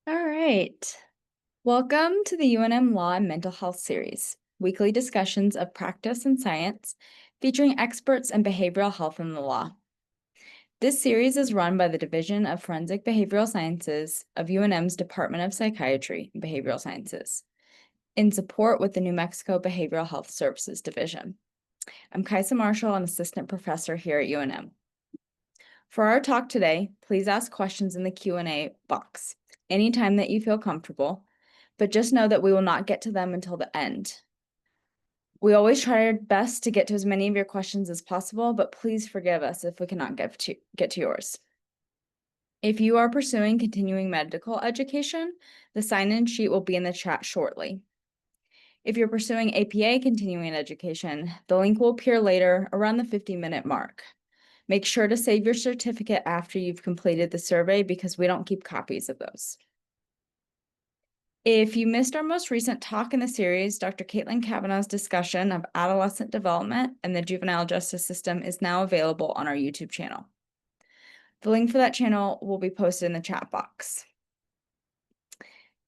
All right. Welcome to the UNM Law and Mental Health series, weekly discussions of practice and science featuring experts in behavioral health and the law. This series is run by the Division of Forensic Behavioral Sciences of UNM's Department of Psychiatry and Behavioral Sciences, in support with the New Mexico Behavioral Health Services Division. I'm Kaisa Marshall, an assistant professor here at UNM. For our talk today, please ask questions in the Q&A box anytime that you feel comfortable, but just know that we will not get to them until the end. We always try our best to get to as many of your questions as possible, but please forgive us if we cannot get to yours. If you are pursuing continuing medical education, the sign-in sheet will be in the chat shortly. If you're pursuing APA continuing education, the link will appear later around the 50-minute mark. Make sure to save your certificate after you've completed the survey because we don't keep copies of those. If you missed our most recent talk in the series, Dr. Caitlin Kavanaugh's discussion of adolescent development and the juvenile justice system is now available on our YouTube channel. The link for that channel will be posted in the chat box.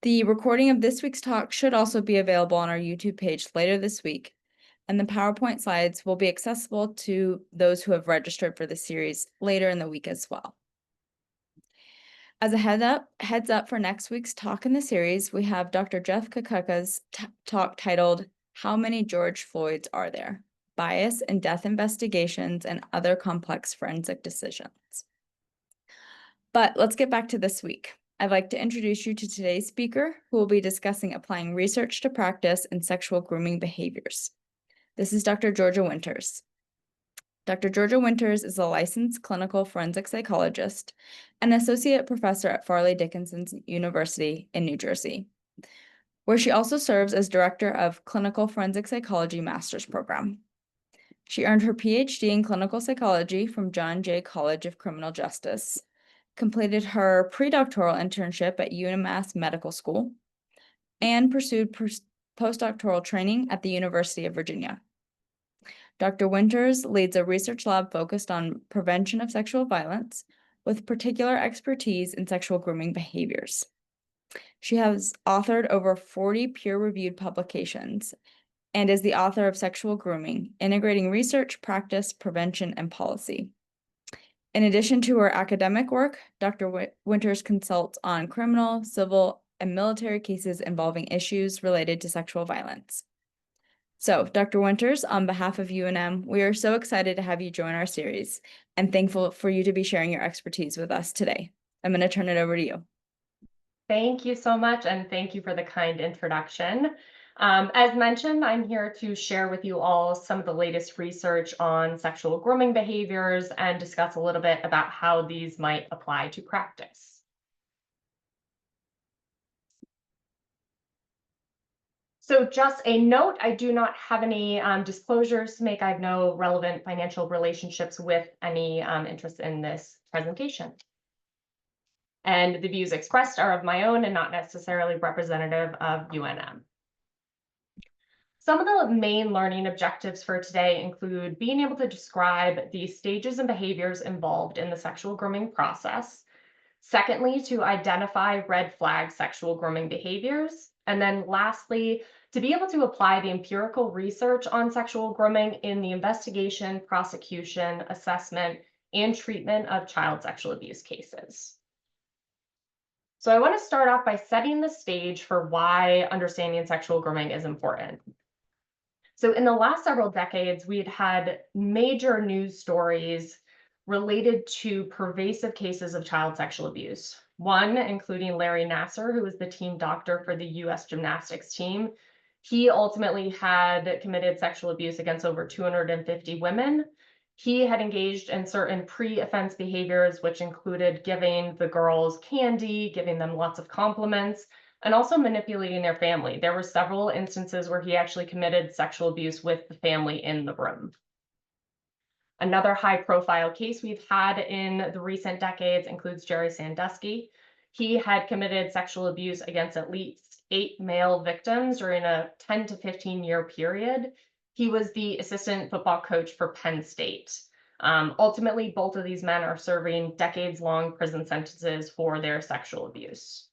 The recording of this week's talk should also be available on our YouTube page later this week, and the PowerPoint slides will be accessible to those who have registered for the series later in the week as well. As a heads up for next week's talk in the series, we have Dr. Jeff Kakaka's talk titled, How Many George Floyds Are There? Bias in Death Investigations and Other Complex Forensic Decisions. But let's get back to this week. I'd like to introduce you to today's speaker, who will be discussing applying research to practice in sexual grooming behaviors. This is Dr. Georgia Winters. Dr. Georgia Winters is a licensed clinical forensic psychologist and associate professor at Farley Dickinson University in New Jersey, where she also serves as director of clinical forensic psychology master's program. She earned her PhD in clinical psychology from John Jay College of Criminal Justice, completed her predoctoral internship at UMass Medical School, and pursued postdoctoral training at the University of Virginia. Dr. Winters leads a research lab focused on prevention of sexual violence, with particular expertise in sexual grooming behaviors. She has authored over 40 peer-reviewed publications and is the author of Sexual Grooming, Integrating Research, Practice, Prevention, and Policy. In addition to her academic work, Dr. Winters consults on criminal, civil, and military cases involving issues related to sexual violence. So, Dr. Winters, on behalf of UNM, we are so excited to have you join our series and thankful for you to be sharing your expertise with us today. I'm going to turn it over to you. Thank you so much, and thank you for the kind introduction. As mentioned, I'm here to share with you all some of the latest research on sexual grooming behaviors and discuss a little bit about how these might apply to practice. So just a note, I do not have any disclosures to make. I have no relevant financial relationships with any interest in this presentation. And the views expressed are of my own and not necessarily representative of UNM. Some of the main learning objectives for today include being able to describe the stages and behaviors involved in the sexual grooming process. Secondly, to identify red flag sexual grooming behaviors. And then lastly, to be able to apply the empirical research on sexual grooming in the investigation, prosecution, assessment, and treatment of child sexual abuse cases. So I want to start off by setting the stage for why understanding sexual grooming is important. So in the last several decades, we'd had major news stories related to pervasive cases of child sexual abuse. One, including Larry Nassar, who was the team doctor for the US gymnastics team. He ultimately had committed sexual abuse against over 250 women. He had engaged in certain pre-offense behaviors, which included giving the girls candy, giving them lots of compliments, and also manipulating their family. There were several instances where he actually committed sexual abuse with the family in the room. Another high-profile case we've had in the recent decades includes Jerry Sandusky. He had committed sexual abuse against at least 8 male victims during a 10 to 15-year period. He was the assistant football coach for Penn State. Ultimately, both of these men are serving decades-long prison sentences for their sexual abuse.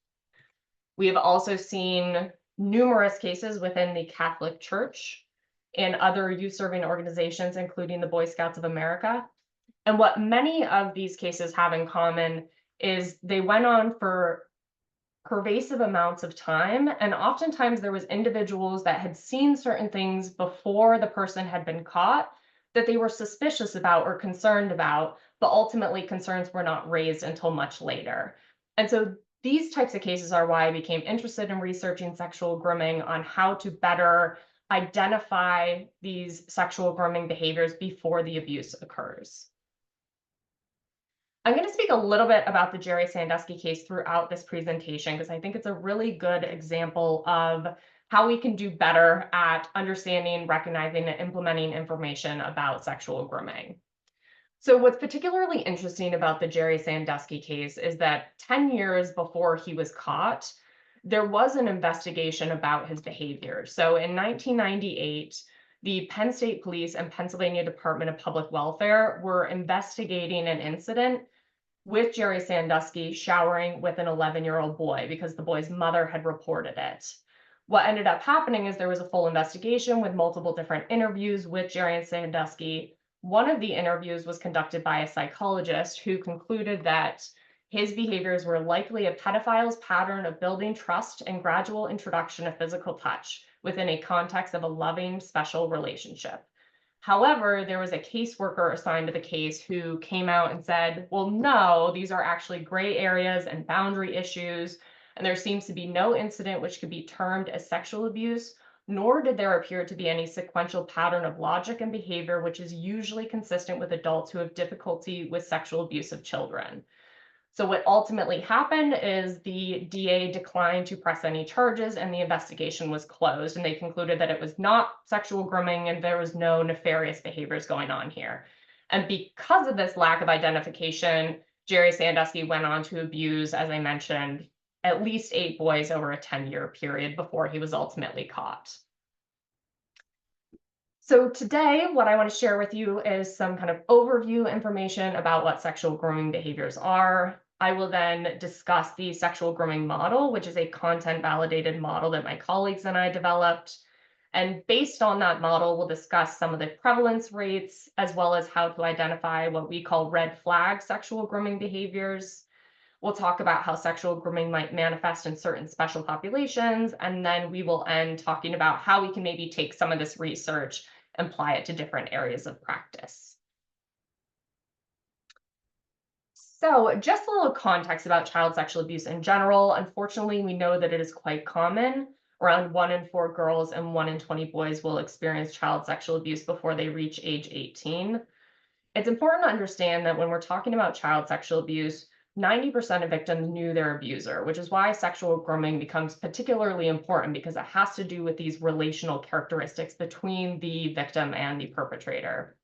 We have also seen numerous cases within the Catholic Church and other youth-serving organizations, including the Boy Scouts of America. And what many of these cases have in common is they went on for pervasive amounts of time, and oftentimes there was individuals that had seen certain things before the person had been caught that they were suspicious about or concerned about, but ultimately concerns were not raised until much later. And so these types of cases are why I became interested in researching sexual grooming, on how to better identify these sexual grooming behaviors before the abuse occurs. I'm going to speak a little bit about the Jerry Sandusky case throughout this presentation, because I think it's a really good example of how we can do better at understanding, recognizing, and implementing information about sexual grooming. So what's particularly interesting about the Jerry Sandusky case is that 10 years before he was caught, there was an investigation about his behavior. So in 1998, the Penn State Police and Pennsylvania Department of Public Welfare were investigating an incident with Jerry Sandusky showering with an 11-year-old boy because the boy's mother had reported it. What ended up happening is there was a full investigation with multiple different interviews with Jerry Sandusky. One of the interviews was conducted by a psychologist who concluded that his behaviors were likely a pedophile's pattern of building trust and gradual introduction of physical touch within a context of a loving, special relationship. However, there was a caseworker assigned to the case who came out and said, well, no, these are actually gray areas and boundary issues, and there seems to be no incident which could be termed as sexual abuse, nor did there appear to be any sequential pattern of logic and behavior which is usually consistent with adults who have difficulty with sexual abuse of children. So what ultimately happened is the DA declined to press any charges and the investigation was closed, and they concluded that it was not sexual grooming and there was no nefarious behaviors going on here. And because of this lack of identification, Jerry Sandusky went on to abuse, as I mentioned, at least 8 boys over a 10-year period before he was ultimately caught. So today, what I want to share with you is some kind of overview information about what sexual grooming behaviors are. I will then discuss the sexual grooming model, which is a content-validated model that my colleagues and I developed. And based on that model, we'll discuss some of the prevalence rates, as well as how to identify what we call red flag sexual grooming behaviors. We'll talk about how sexual grooming might manifest in certain special populations, and then we will end talking about how we can maybe take some of this research and apply it to different areas of practice. So just a little context about child sexual abuse in general. Unfortunately, we know that it is quite common. Around 1 in 4 girls and 1 in 20 boys will experience child sexual abuse before they reach age 18. It's important to understand that when we're talking about child sexual abuse, 90% of victims knew their abuser, which is why sexual grooming becomes particularly important, because it has to do with these relational characteristics between the victim and the perpetrator.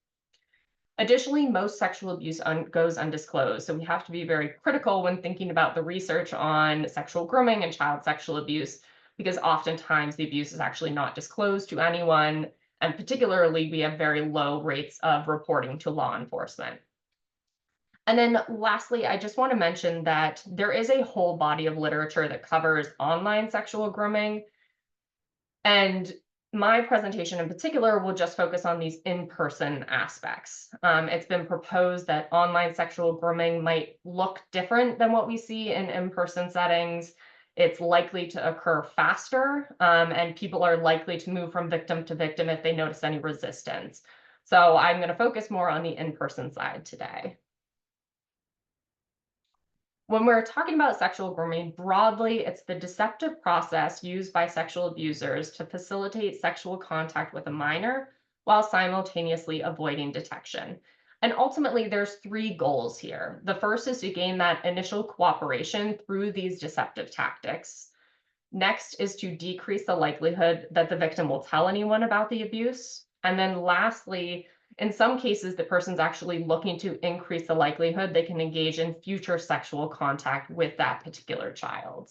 Additionally, most sexual abuse goes undisclosed, so we have to be very critical when thinking about the research on sexual grooming and child sexual abuse, because oftentimes the abuse is actually not disclosed to anyone, and particularly we have very low rates of reporting to law enforcement. And then lastly, I just want to mention that there is a whole body of literature that covers online sexual grooming. And my presentation in particular will just focus on these in-person aspects. It's been proposed that online sexual grooming might look different than what we see in in-person settings. It's likely to occur faster, and people are likely to move from victim to victim if they notice any resistance. So I'm going to focus more on the in-person side today. When we're talking about sexual grooming broadly, it's the deceptive process used by sexual abusers to facilitate sexual contact with a minor while simultaneously avoiding detection. And ultimately, there's 3 goals here. The first is to gain that initial cooperation through these deceptive tactics. Next is to decrease the likelihood that the victim will tell anyone about the abuse. And then lastly, in some cases, the person's actually looking to increase the likelihood they can engage in future sexual contact with that particular child.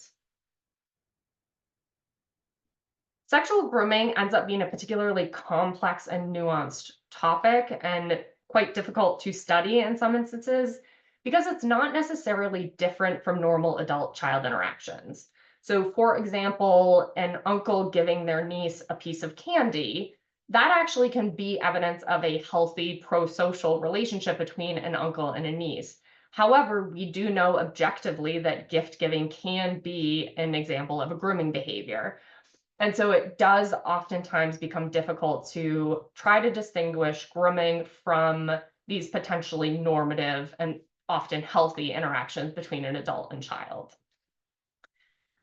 Sexual grooming ends up being a particularly complex and nuanced topic, and quite difficult to study in some instances, because it's not necessarily different from normal adult-child interactions. So for example, an uncle giving their niece a piece of candy, that actually can be evidence of a healthy pro-social relationship between an uncle and a niece. However, we do know objectively that gift giving can be an example of a grooming behavior. And so it does oftentimes become difficult to try to distinguish grooming from these potentially normative and often healthy interactions between an adult and child.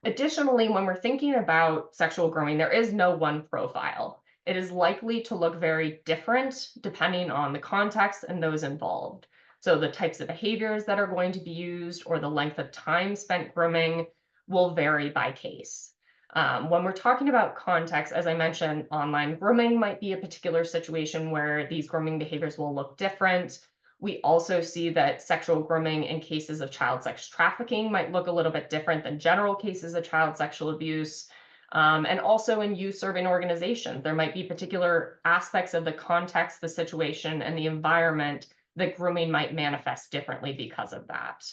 Additionally, when we're thinking about sexual grooming, there is no one profile. It is likely to look very different depending on the context and those involved. So the types of behaviors that are going to be used or the length of time spent grooming will vary by case. When we're talking about context, as I mentioned, online grooming might be a particular situation where these grooming behaviors will look different. We also see that sexual grooming in cases of child sex trafficking might look a little bit different than general cases of child sexual abuse. And also in youth serving organizations, there might be particular aspects of the context, the situation, and the environment that grooming might manifest differently because of that.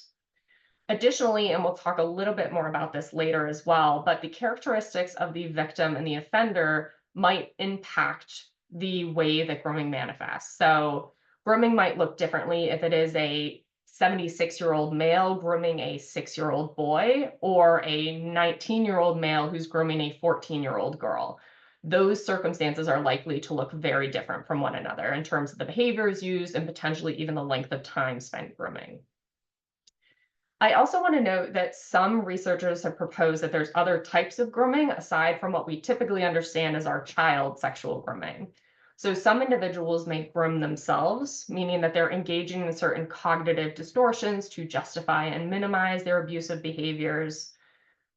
Additionally, and we'll talk a little bit more about this later as well, but the characteristics of the victim and the offender might impact the way that grooming manifests. So grooming might look differently if it is a 76-year-old male grooming a 6-year-old boy or a 19-year-old male who's grooming a 14-year-old girl. Those circumstances are likely to look very different from one another in terms of the behaviors used and potentially even the length of time spent grooming. I also want to note that some researchers have proposed that there's other types of grooming aside from what we typically understand as our child sexual grooming. So some individuals may groom themselves, meaning that they're engaging in certain cognitive distortions to justify and minimize their abusive behaviors.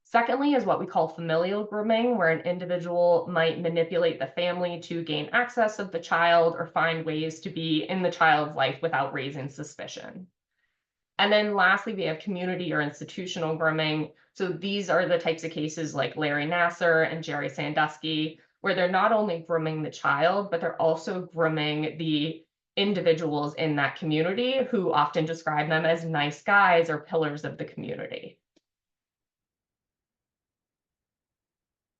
Secondly is what we call familial grooming, where an individual might manipulate the family to gain access of the child or find ways to be in the child's life without raising suspicion. And then lastly, we have community or institutional grooming. So these are the types of cases like Larry Nassar and Jerry Sandusky, where they're not only grooming the child, but they're also grooming the individuals in that community who often describe them as nice guys or pillars of the community.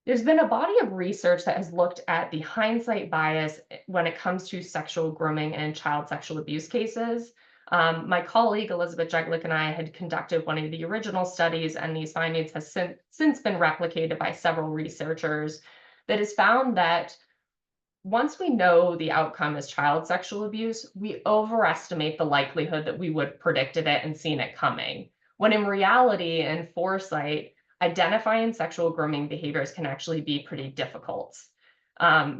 There's been a body of research that has looked at the hindsight bias when it comes to sexual grooming and child sexual abuse cases. My colleague Elizabeth Jeglick and I had conducted one of the original studies, and these findings have since been replicated by several researchers that has found that once we know the outcome is child sexual abuse, we overestimate the likelihood that we would have predicted it and seen it coming. When in reality and foresight, identifying sexual grooming behaviors can actually be pretty difficult.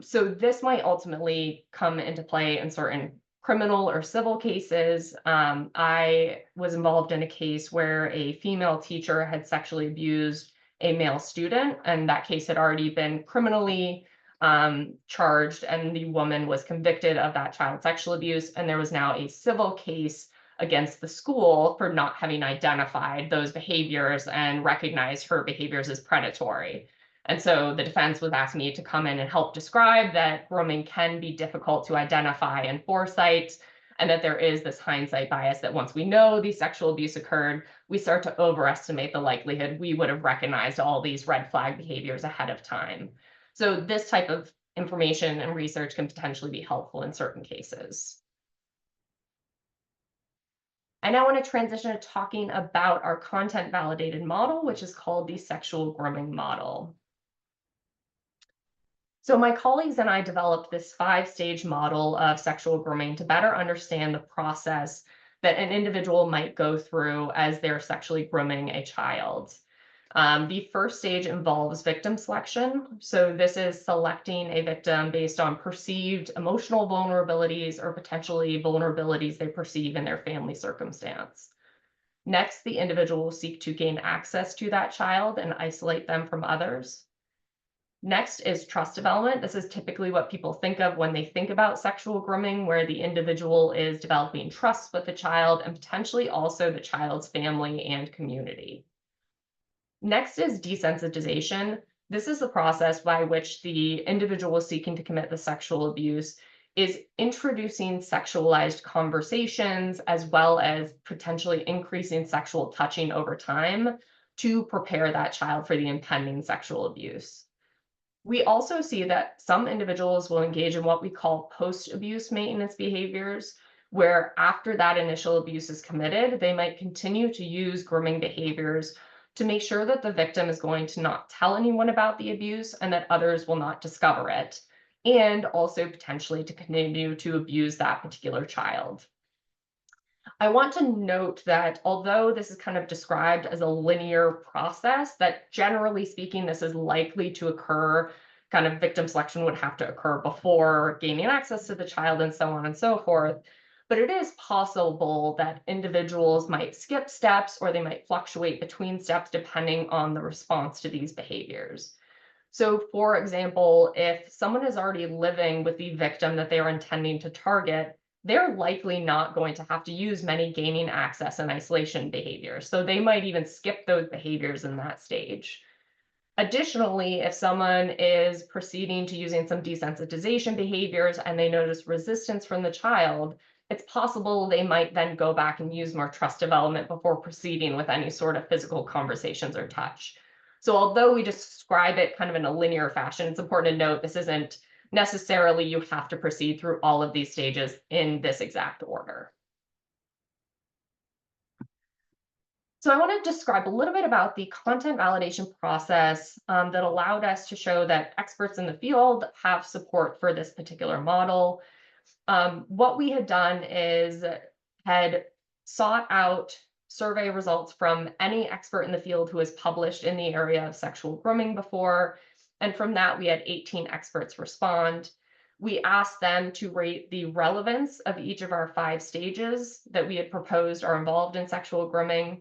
So this might ultimately come into play in certain criminal or civil cases. I was involved in a case where a female teacher had sexually abused a male student, and that case had already been criminally charged, and the woman was convicted of that child sexual abuse, and there was now a civil case against the school for not having identified those behaviors and recognized her behaviors as predatory. And so the defense was asking me to come in and help describe that grooming can be difficult to identify in foresight, and that there is this hindsight bias that once we know the sexual abuse occurred, we start to overestimate the likelihood we would have recognized all these red flag behaviors ahead of time. So this type of information and research can potentially be helpful in certain cases. I now want to transition to talking about our content validated model, which is called the sexual grooming model. So my colleagues and I developed this 5-stage model of sexual grooming to better understand the process that an individual might go through as they're sexually grooming a child. The first stage involves victim selection. So this is selecting a victim based on perceived emotional vulnerabilities or potentially vulnerabilities they perceive in their family circumstance. Next, the individual will seek to gain access to that child and isolate them from others. Next is trust development. This is typically what people think of when they think about sexual grooming, where the individual is developing trust with the child and potentially also the child's family and community. Next is desensitization. This is the process by which the individual seeking to commit the sexual abuse is introducing sexualized conversations as well as potentially increasing sexual touching over time to prepare that child for the impending sexual abuse. We also see that some individuals will engage in what we call post-abuse maintenance behaviors, where after that initial abuse is committed, they might continue to use grooming behaviors to make sure that the victim is going to not tell anyone about the abuse and that others will not discover it, and also potentially to continue to abuse that particular child. I want to note that although this is kind of described as a linear process, that generally speaking, this is likely to occur, kind of victim selection would have to occur before gaining access to the child and so on and so forth. But it is possible that individuals might skip steps or they might fluctuate between steps depending on the response to these behaviors. So, for example, if someone is already living with the victim that they are intending to target, they're likely not going to have to use many gaining access and isolation behaviors. So they might even skip those behaviors in that stage. Additionally, if someone is proceeding to using some desensitization behaviors and they notice resistance from the child, it's possible they might then go back and use more trust development before proceeding with any sort of physical conversations or touch. So although we describe it kind of in a linear fashion, it's important to note this isn't necessarily you have to proceed through all of these stages in this exact order. So I want to describe a little bit about the content validation process that allowed us to show that experts in the field have support for this particular model. What we had done is had sought out survey results from any expert in the field who has published in the area of sexual grooming before. And from that, we had 18 experts respond. We asked them to rate the relevance of each of our 5 stages that we had proposed are involved in sexual grooming.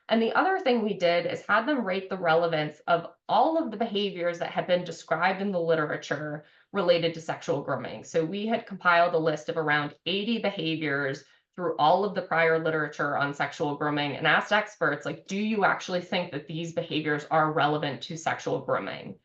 And the other thing we did is had them rate the relevance of all of the behaviors that had been described in the literature related to sexual grooming. So we had compiled a list of around 80 behaviors through all of the prior literature on sexual grooming and asked experts, like, do you actually think that these behaviors are relevant to sexual grooming?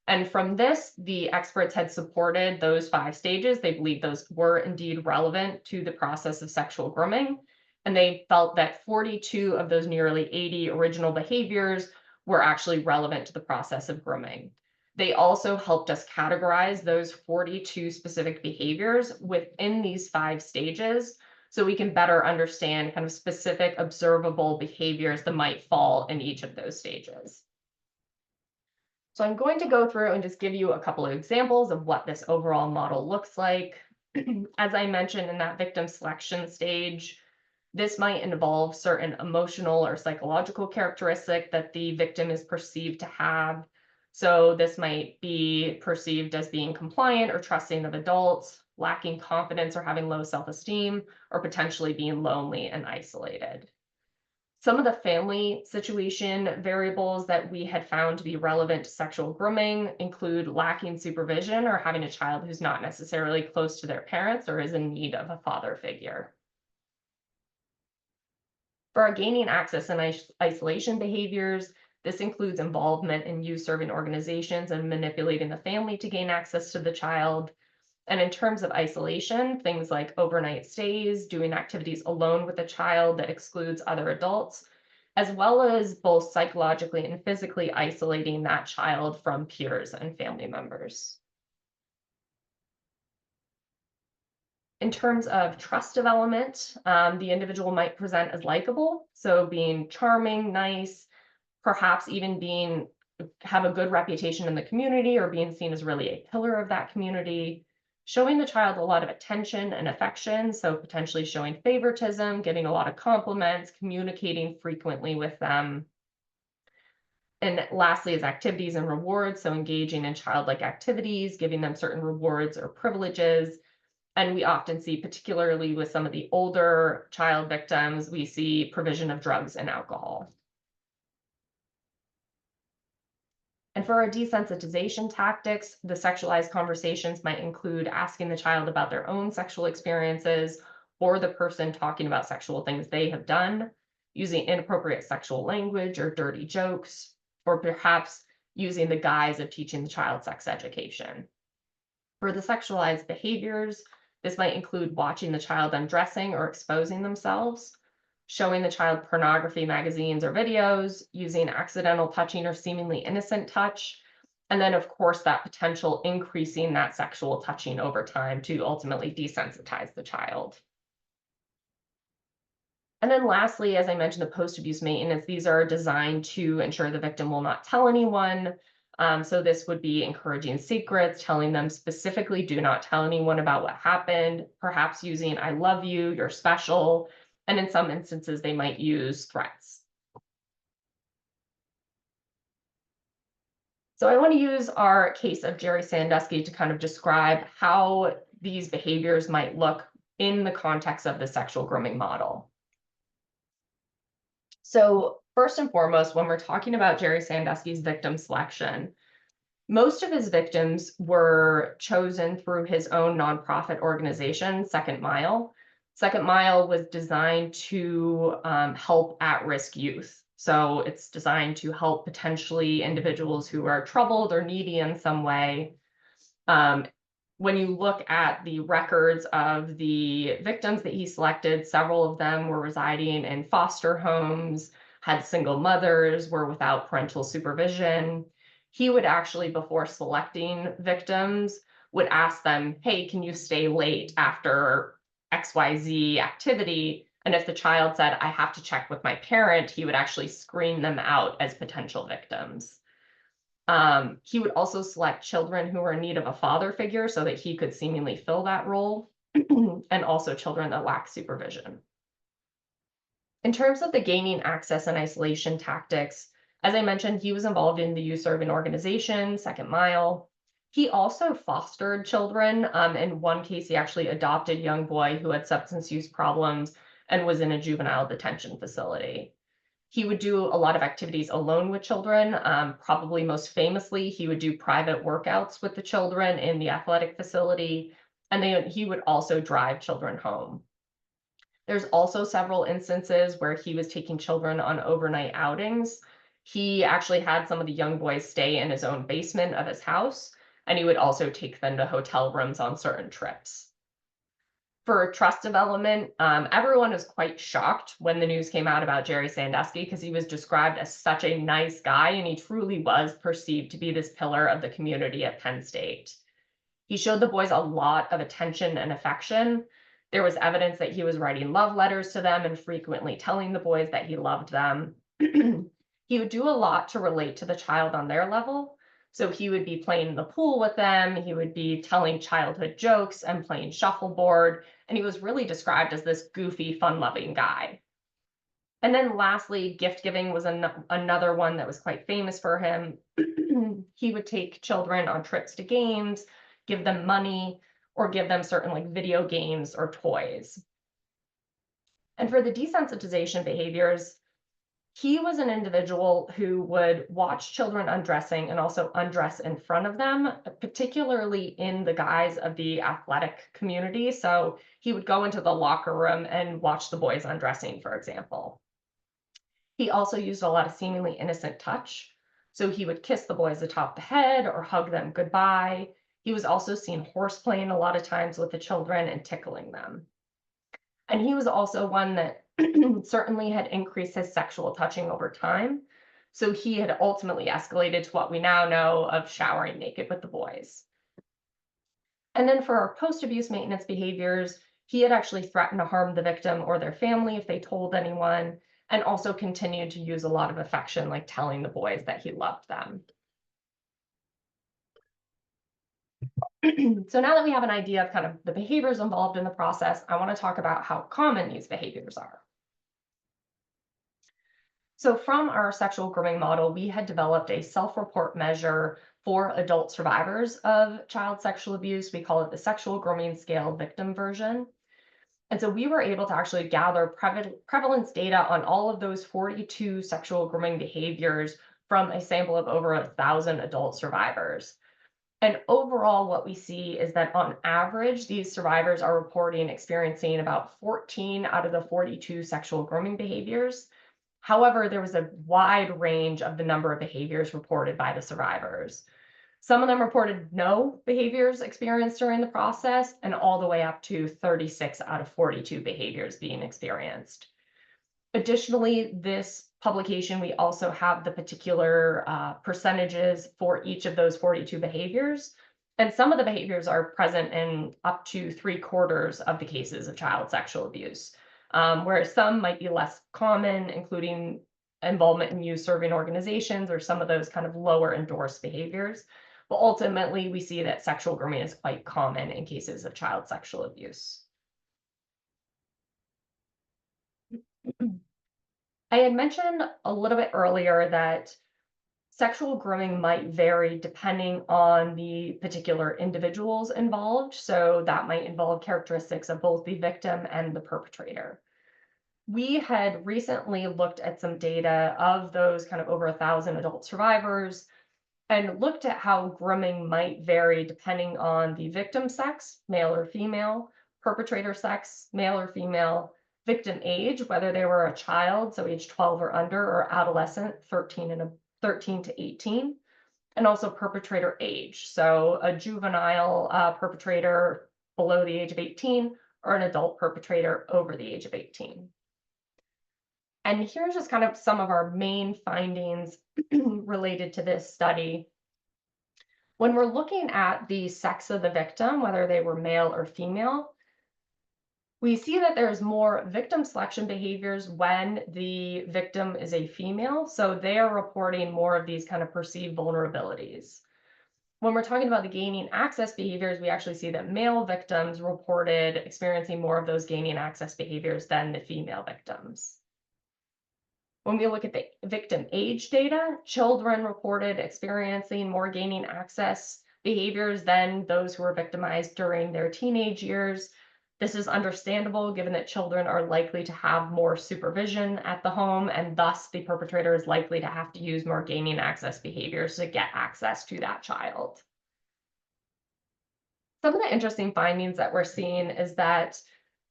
And from this, the experts had supported those 5 stages. They believed those were indeed relevant to the process of sexual grooming. And they felt that 42 of those nearly 80 original behaviors were actually relevant to the process of grooming. They also helped us categorize those 42 specific behaviors within these 5 stages so we can better understand kind of specific observable behaviors that might fall in each of those stages. So I'm going to go through and just give you a couple of examples of what this overall model looks like. As I mentioned in that victim selection stage, this might involve certain emotional or psychological characteristic that the victim is perceived to have. So this might be perceived as being compliant or trusting of adults, lacking confidence or having low self-esteem, or potentially being lonely and isolated. Some of the family situation variables that we had found to be relevant to sexual grooming include lacking supervision or having a child who's not necessarily close to their parents or is in need of a father figure. For our gaining access and isolation behaviors, this includes involvement in youth-serving organizations and manipulating the family to gain access to the child. And in terms of isolation, things like overnight stays, doing activities alone with a child that excludes other adults, as well as both psychologically and physically isolating that child from peers and family members. In terms of trust development, the individual might present as likable, so being charming, nice, perhaps even have a good reputation in the community or being seen as really a pillar of that community, showing the child a lot of attention and affection, so potentially showing favoritism, getting a lot of compliments, communicating frequently with them. And lastly is activities and rewards, so engaging in childlike activities, giving them certain rewards or privileges. And we often see, particularly with some of the older child victims, we see provision of drugs and alcohol. And for our desensitization tactics, the sexualized conversations might include asking the child about their own sexual experiences or the person talking about sexual things they have done, using inappropriate sexual language or dirty jokes, or perhaps using the guise of teaching the child sex education. For the sexualized behaviors, this might include watching the child undressing or exposing themselves, showing the child pornography magazines or videos, using accidental touching or seemingly innocent touch, and then, of course, that potential increasing that sexual touching over time to ultimately desensitize the child. And then lastly, as I mentioned, the post-abuse maintenance, these are designed to ensure the victim will not tell anyone. So this would be encouraging secrets, telling them specifically, do not tell anyone about what happened, perhaps using I love you, you're special, and in some instances, they might use threats. So I want to use our case of Jerry Sandusky to kind of describe how these behaviors might look in the context of the sexual grooming model. So first and foremost, when we're talking about Jerry Sandusky's victim selection, most of his victims were chosen through his own nonprofit organization, Second Mile. Second Mile was designed to help at-risk youth. So it's designed to help potentially individuals who are troubled or needy in some way. When you look at the records of the victims that he selected, several of them were residing in foster homes, had single mothers, were without parental supervision. He would actually, before selecting victims, would ask them, hey, can you stay late after XYZ activity? And if the child said, I have to check with my parent, he would actually screen them out as potential victims. He would also select children who were in need of a father figure so that he could seemingly fill that role, and also children that lack supervision. In terms of the gaining access and isolation tactics, as I mentioned, he was involved in the youth serving organization, Second Mile. He also fostered children. In one case, he actually adopted a young boy who had substance use problems and was in a juvenile detention facility. He would do a lot of activities alone with children. Probably most famously, he would do private workouts with the children in the athletic facility, and he would also drive children home. There's also several instances where he was taking children on overnight outings. He actually had some of the young boys stay in his own basement of his house, and he would also take them to hotel rooms on certain trips. For trust development, everyone was quite shocked when the news came out about Jerry Sandusky because he was described as such a nice guy, and he truly was perceived to be this pillar of the community at Penn State. He showed the boys a lot of attention and affection. There was evidence that he was writing love letters to them and frequently telling the boys that he loved them. He would do a lot to relate to the child on their level. So he would be playing in the pool with them. He would be telling childhood jokes and playing shuffleboard. And he was really described as this goofy, fun-loving guy. And then lastly, gift giving was another one that was quite famous for him. He would take children on trips to games, give them money, or give them certain like video games or toys. And for the desensitization behaviors, he was an individual who would watch children undressing and also undress in front of them, particularly in the guise of the athletic community. So he would go into the locker room and watch the boys undressing, for example. He also used a lot of seemingly innocent touch. So he would kiss the boys atop the head or hug them goodbye. He was also seen horseplaying a lot of times with the children and tickling them. And he was also one that certainly had increased his sexual touching over time. So he had ultimately escalated to what we now know of showering naked with the boys. And then for our post-abuse maintenance behaviors, he had actually threatened to harm the victim or their family if they told anyone, and also continued to use a lot of affection, like telling the boys that he loved them. So now that we have an idea of kind of the behaviors involved in the process, I want to talk about how common these behaviors are. So from our sexual grooming model, we had developed a self-report measure for adult survivors of child sexual abuse. We call it the sexual grooming scale victim version. And so we were able to actually gather prevalence data on all of those 42 sexual grooming behaviors from a sample of over 1,000 adult survivors. And overall, what we see is that on average, these survivors are reporting experiencing about 14 out of the 42 sexual grooming behaviors. However, there was a wide range of the number of behaviors reported by the survivors. Some of them reported no behaviors experienced during the process, and all the way up to 36 out of 42 behaviors being experienced. Additionally, this publication, we also have the particular percentages for each of those 42 behaviors. And some of the behaviors are present in up to 3/4 of the cases of child sexual abuse, whereas some might be less common, including involvement in youth serving organizations or some of those kind of lower endorsed behaviors. But ultimately, we see that sexual grooming is quite common in cases of child sexual abuse. I had mentioned a little bit earlier that sexual grooming might vary depending on the particular individuals involved. So that might involve characteristics of both the victim and the perpetrator. We had recently looked at some data of those kind of over 1,000 adult survivors and looked at how grooming might vary depending on the victim sex, male or female, perpetrator sex, male or female, victim age, whether they were a child, so age 12 or under, or adolescent, 13 to 18, and also perpetrator age, so a juvenile perpetrator below the age of 18 or an adult perpetrator over the age of 18. And here's just kind of some of our main findings related to this study. When we're looking at the sex of the victim, whether they were male or female, we see that there's more victim selection behaviors when the victim is a female. So they are reporting more of these kind of perceived vulnerabilities. When we're talking about the gaining access behaviors, we actually see that male victims reported experiencing more of those gaining access behaviors than the female victims. When we look at the victim age data, children reported experiencing more gaining access behaviors than those who were victimized during their teenage years. This is understandable given that children are likely to have more supervision at the home, and thus the perpetrator is likely to have to use more gaining access behaviors to get access to that child. Some of the interesting findings that we're seeing is that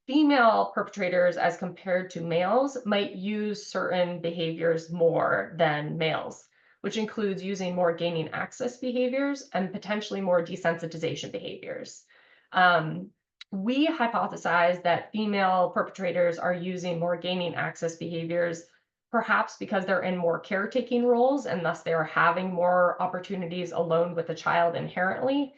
female perpetrators, as compared to males, might use certain behaviors more than males, which includes using more gaining access behaviors and potentially more desensitization behaviors. We hypothesize that female perpetrators are using more gaining access behaviors, perhaps because they're in more caretaking roles and thus they are having more opportunities alone with the child inherently.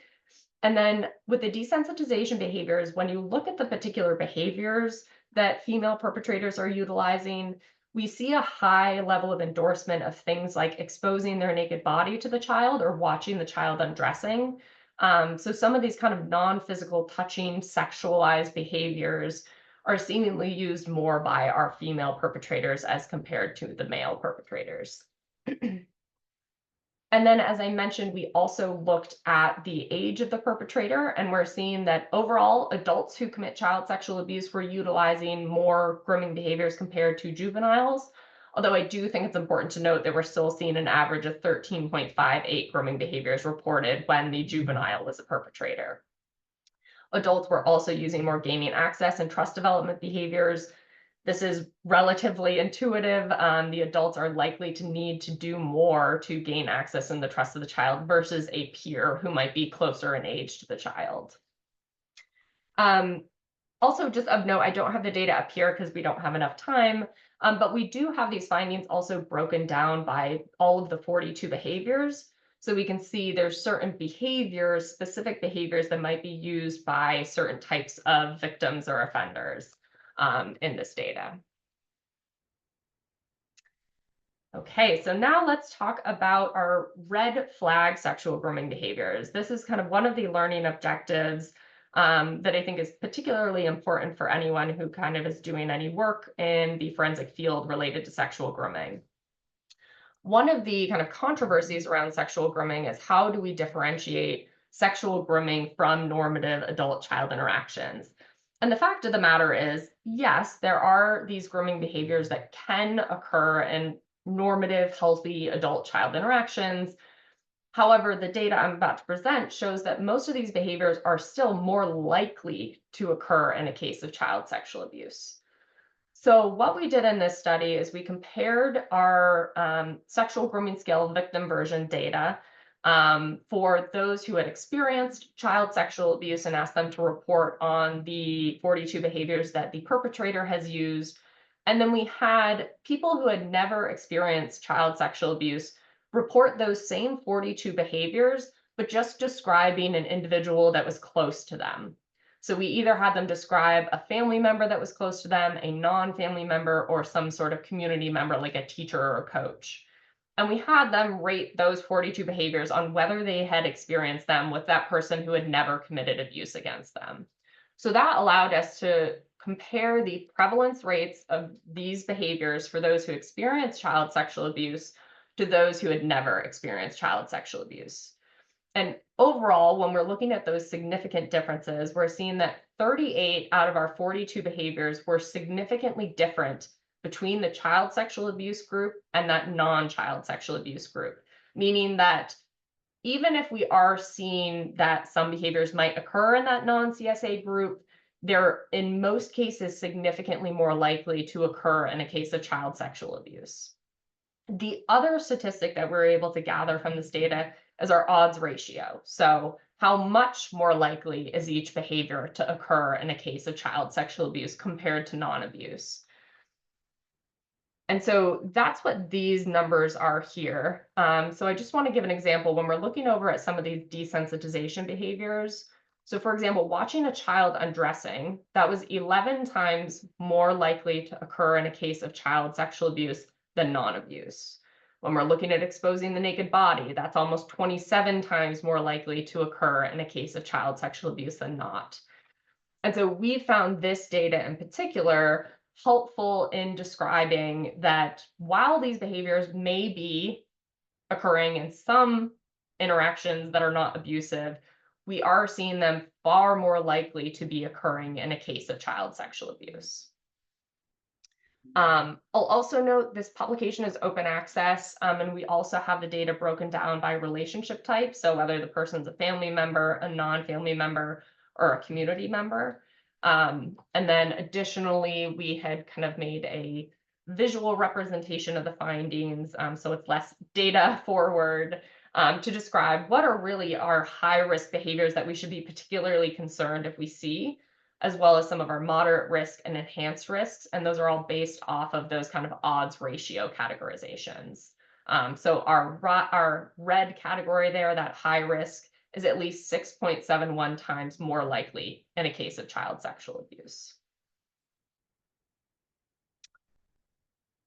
And then with the desensitization behaviors, when you look at the particular behaviors that female perpetrators are utilizing, we see a high level of endorsement of things like exposing their naked body to the child or watching the child undressing. So some of these kind of non-physical touching, sexualized behaviors are seemingly used more by our female perpetrators as compared to the male perpetrators. And then, as I mentioned, we also looked at the age of the perpetrator, and we're seeing that overall, adults who commit child sexual abuse were utilizing more grooming behaviors compared to juveniles. Although I do think it's important to note that we're still seeing an average of 13.58 grooming behaviors reported when the juvenile was a perpetrator. Adults were also using more gaining access and trust development behaviors. This is relatively intuitive. The adults are likely to need to do more to gain access and the trust of the child versus a peer who might be closer in age to the child. Also, just of note, I don't have the data up here because we don't have enough time, but we do have these findings also broken down by all of the 42 behaviors. So we can see there's certain behaviors, specific behaviors that might be used by certain types of victims or offenders in this data. Okay, so now let's talk about our red flag sexual grooming behaviors. This is kind of one of the learning objectives that I think is particularly important for anyone who kind of is doing any work in the forensic field related to sexual grooming. One of the kind of controversies around sexual grooming is how do we differentiate sexual grooming from normative adult-child interactions? And the fact of the matter is, yes, there are these grooming behaviors that can occur in normative, healthy adult-child interactions. However, the data I'm about to present shows that most of these behaviors are still more likely to occur in a case of child sexual abuse. So what we did in this study is we compared our sexual grooming scale victim version data for those who had experienced child sexual abuse and asked them to report on the 42 behaviors that the perpetrator has used And then we had people who had never experienced child sexual abuse report those same 42 behaviors, but just describing an individual that was close to them. So we either had them describe a family member that was close to them, a non-family member, or some sort of community member like a teacher or a coach. And we had them rate those 42 behaviors on whether they had experienced them with that person who had never committed abuse against them. So that allowed us to compare the prevalence rates of these behaviors for those who experienced child sexual abuse to those who had never experienced child sexual abuse. And overall, when we're looking at those significant differences, we're seeing that 38 out of our 42 behaviors were significantly different between the child sexual abuse group and that non-child sexual abuse group, meaning that even if we are seeing that some behaviors might occur in that non-CSA group, they're in most cases significantly more likely to occur in a case of child sexual abuse. The other statistic that we're able to gather from this data is our odds ratio. So how much more likely is each behavior to occur in a case of child sexual abuse compared to non-abuse? And so that's what these numbers are here. So I just want to give an example when we're looking over at some of these desensitization behaviors. So for example, watching a child undressing, that was 11 times more likely to occur in a case of child sexual abuse than non-abuse. When we're looking at exposing the naked body, that's almost 27 times more likely to occur in a case of child sexual abuse than not. And so we found this data in particular helpful in describing that while these behaviors may be occurring in some interactions that are not abusive, we are seeing them far more likely to be occurring in a case of child sexual abuse. I'll also note this publication is open access, and we also have the data broken down by relationship type. So whether the person's a family member, a non-family member, or a community member. And then additionally, we had kind of made a visual representation of the findings. So it's less data forward to describe what are really our high risk behaviors that we should be particularly concerned if we see, as well as some of our moderate risk and enhanced risks. And those are all based off of those kind of odds ratio categorizations. So our red category there, that high risk, is at least 6.71 times more likely in a case of child sexual abuse.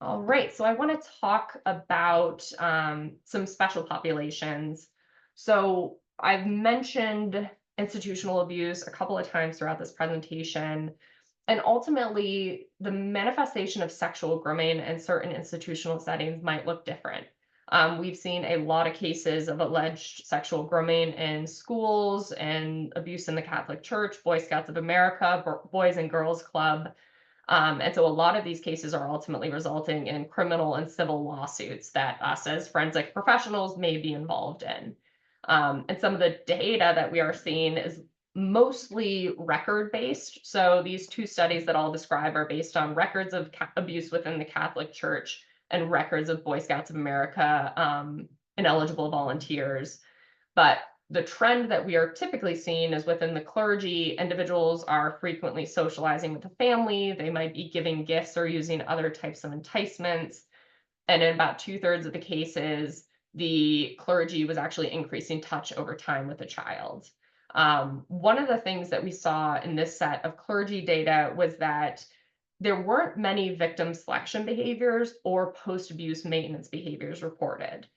All right, so I want to talk about some special populations. So I've mentioned institutional abuse a couple of times throughout this presentation. And ultimately, the manifestation of sexual grooming in certain institutional settings might look different. We've seen a lot of cases of alleged sexual grooming in schools and abuse in the Catholic Church, Boy Scouts of America, Boys and Girls Club. And so a lot of these cases are ultimately resulting in criminal and civil lawsuits that us as forensic professionals may be involved in. And some of the data that we are seeing is mostly record-based. So these two studies that I'll describe are based on records of abuse within the Catholic Church and records of Boy Scouts of America and eligible volunteers. But the trend that we are typically seeing is within the clergy, individuals are frequently socializing with the family. They might be giving gifts or using other types of enticements. And in about 2/3 of the cases, the clergy was actually increasing touch over time with the child. One of the things that we saw in this set of clergy data was that there weren't many victim selection behaviors or post-abuse maintenance behaviors reported.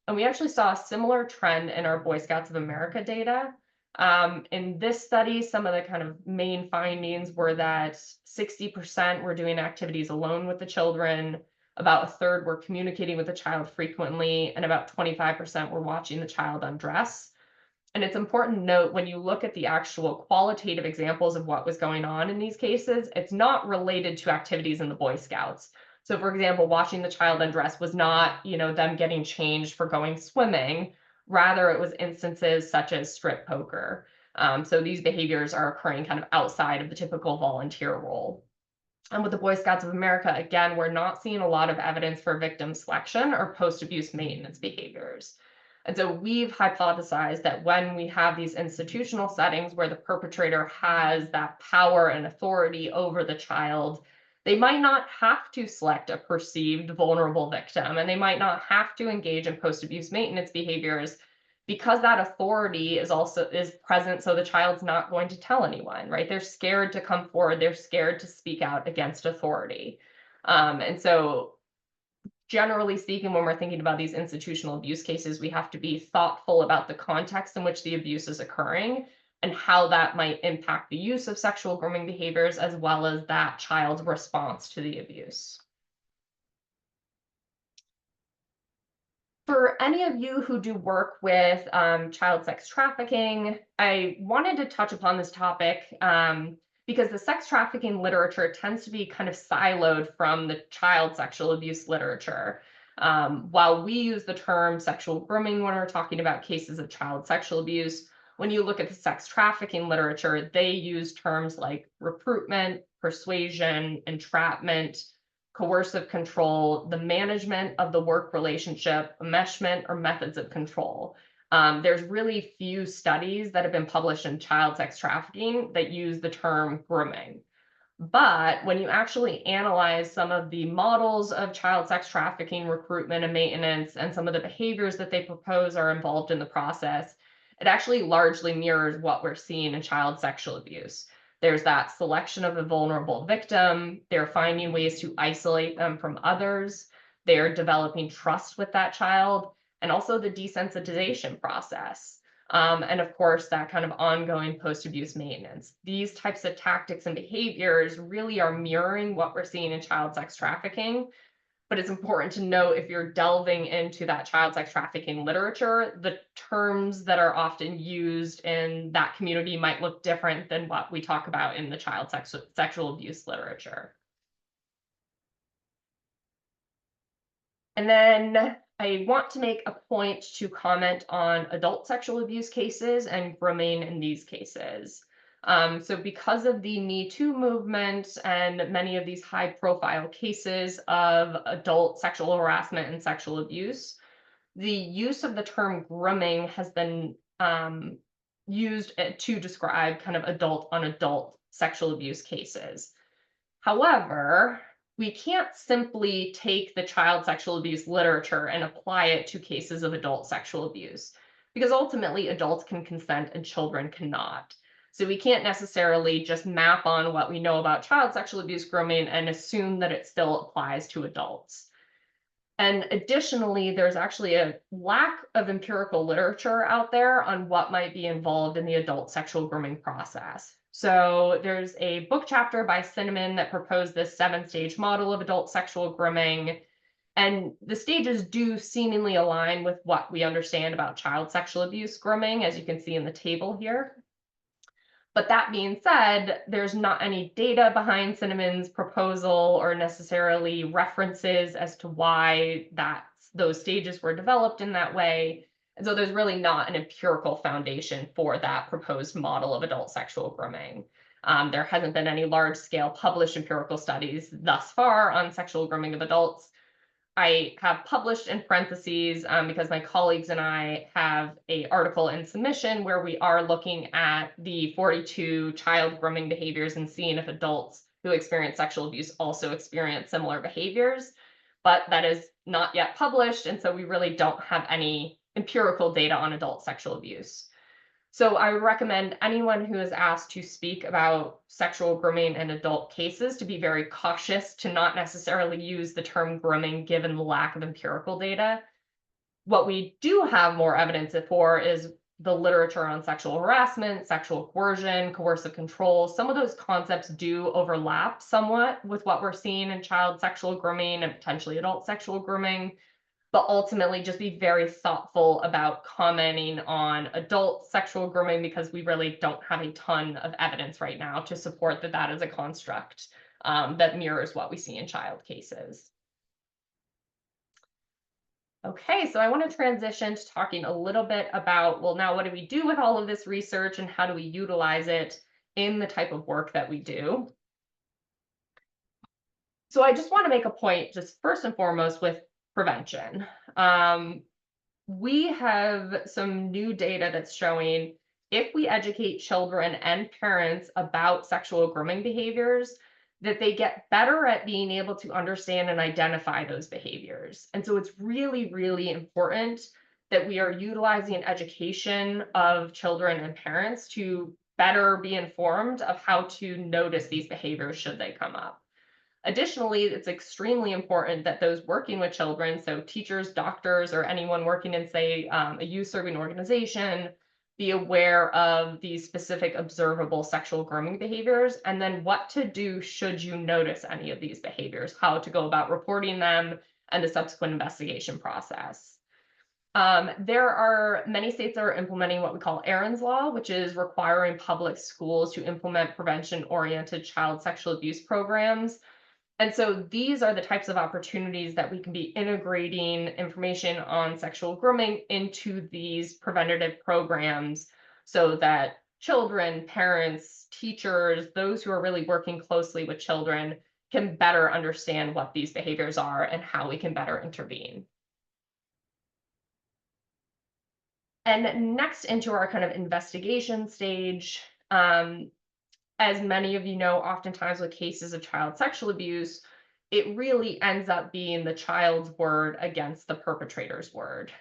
And we actually saw a similar trend in our Boy Scouts of America data. In this study, some of the kind of main findings were that 60% were doing activities alone with the children, about 1/3 were communicating with the child frequently, and about 25% were watching the child undress. And it's important to note when you look at the actual qualitative examples of what was going on in these cases, it's not related to activities in the Boy Scouts. So for example, watching the child undress was not, them getting changed for going swimming. Rather, it was instances such as strip poker. So these behaviors are occurring kind of outside of the typical volunteer role. And with the Boy Scouts of America, again, we're not seeing a lot of evidence for victim selection or post-abuse maintenance behaviors. And so we've hypothesized that when we have these institutional settings where the perpetrator has that power and authority over the child, They might not have to select a perceived vulnerable victim, and they might not have to engage in post-abuse maintenance behaviors because that authority is present, so the child's not going to tell anyone, right? They're scared to come forward, they're scared to speak out against authority. And so generally speaking, when we're thinking about these institutional abuse cases, we have to be thoughtful about the context in which the abuse is occurring and how that might impact the use of sexual grooming behaviors, as well as that child's response to the abuse. For any of you who do work with child sex trafficking, I wanted to touch upon this topic because the sex trafficking literature tends to be kind of siloed from the child sexual abuse literature. While we use the term sexual grooming when we're talking about cases of child sexual abuse, when you look at the sex trafficking literature, they use terms like recruitment, persuasion, entrapment, coercive control, the management of the work relationship, enmeshment, or methods of control. There's really few studies that have been published in child sex trafficking that use the term grooming. But when you actually analyze some of the models of child sex trafficking, recruitment, and maintenance, and some of the behaviors that they propose are involved in the process, it actually largely mirrors what we're seeing in child sexual abuse. There's that selection of a vulnerable victim. They're finding ways to isolate them from others. They're developing trust with that child, and also the desensitization process. And of course, that kind of ongoing post-abuse maintenance. These types of tactics and behaviors really are mirroring what we're seeing in child sex trafficking. But it's important to note, if you're delving into that child sex trafficking literature, the terms that are often used in that community might look different than what we talk about in the child sexual abuse literature. And then I want to make a point to comment on adult sexual abuse cases and grooming in these cases. So because of the Me Too movement and many of these high profile cases of adult sexual harassment and sexual abuse, the use of the term grooming has been used to describe kind of adult on adult sexual abuse cases. However, we can't simply take the child sexual abuse literature and apply it to cases of adult sexual abuse, because ultimately adults can consent and children cannot. So we can't necessarily just map on what we know about child sexual abuse grooming and assume that it still applies to adults. And additionally, there's actually a lack of empirical literature out there on what might be involved in the adult sexual grooming process. So there's a book chapter by Cinnamon that proposed this 7-stage model of adult sexual grooming. And the stages do seemingly align with what we understand about child sexual abuse grooming, as you can see in the table here. But that being said, there's not any data behind Cinnamon's proposal or necessarily references as to why those stages were developed in that way. And so there's really not an empirical foundation for that proposed model of adult sexual grooming. There hasn't been any large-scale published empirical studies thus far on sexual grooming of adults. I have published in parentheses because my colleagues and I have an article in submission where we are looking at the 42 child grooming behaviors and seeing if adults who experience sexual abuse also experience similar behaviors. But that is not yet published, and so we really don't have any empirical data on adult sexual abuse. So I would recommend anyone who is asked to speak about sexual grooming in adult cases to be very cautious to not necessarily use the term grooming given the lack of empirical data. What we do have more evidence for is the literature on sexual harassment, sexual coercion, coercive control. Some of those concepts do overlap somewhat with what we're seeing in child sexual grooming and potentially adult sexual grooming. But ultimately just be very thoughtful about commenting on adult sexual grooming, because we really don't have a ton of evidence right now to support that that is a construct that mirrors what we see in child cases. Okay, so I want to transition to talking a little bit about, well, now what do we do with all of this research and how do we utilize it in the type of work that we do? So I just want to make a point, just first and foremost, with prevention. We have some new data that's showing if we educate children and parents about sexual grooming behaviors, that they get better at being able to understand and identify those behaviors. And so it's really, really important that we are utilizing education of children and parents to better be informed of how to notice these behaviors should they come up. Additionally, it's extremely important that those working with children, so teachers, doctors, or anyone working in, say, a youth serving organization, be aware of these specific observable sexual grooming behaviors, and then what to do should you notice any of these behaviors, how to go about reporting them, and the subsequent investigation process. There are many states that are implementing what we call Aaron's Law, which is requiring public schools to implement prevention-oriented child sexual abuse programs. And so these are the types of opportunities that we can be integrating information on sexual grooming into these preventative programs so that children, parents, teachers, those who are really working closely with children can better understand what these behaviors are and how we can better intervene. And next, into our kind of investigation stage, as many of you know, oftentimes with cases of child sexual abuse, it really ends up being the child's word against the perpetrator's word.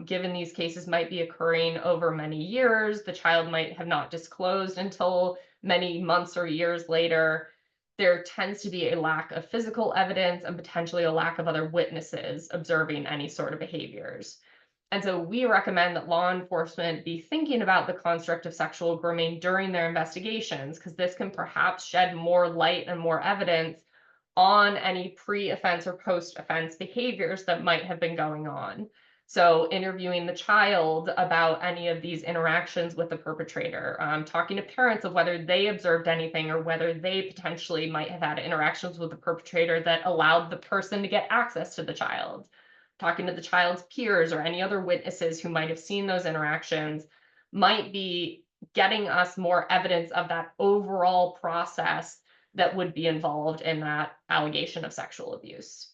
Given these cases might be occurring over many years, the child might have not disclosed until many months or years later. There tends to be a lack of physical evidence and potentially a lack of other witnesses observing any sort of behaviors. And so we recommend that law enforcement be thinking about the construct of sexual grooming during their investigations, because this can perhaps shed more light and more evidence on any pre-offense or post-offense behaviors that might have been going on. So interviewing the child about any of these interactions with the perpetrator, talking to parents of whether they observed anything or whether they potentially might have had interactions with the perpetrator that allowed the person to get access to the child. Talking to the child's peers or any other witnesses who might have seen those interactions might be getting us more evidence of that overall process that would be involved in that allegation of sexual abuse.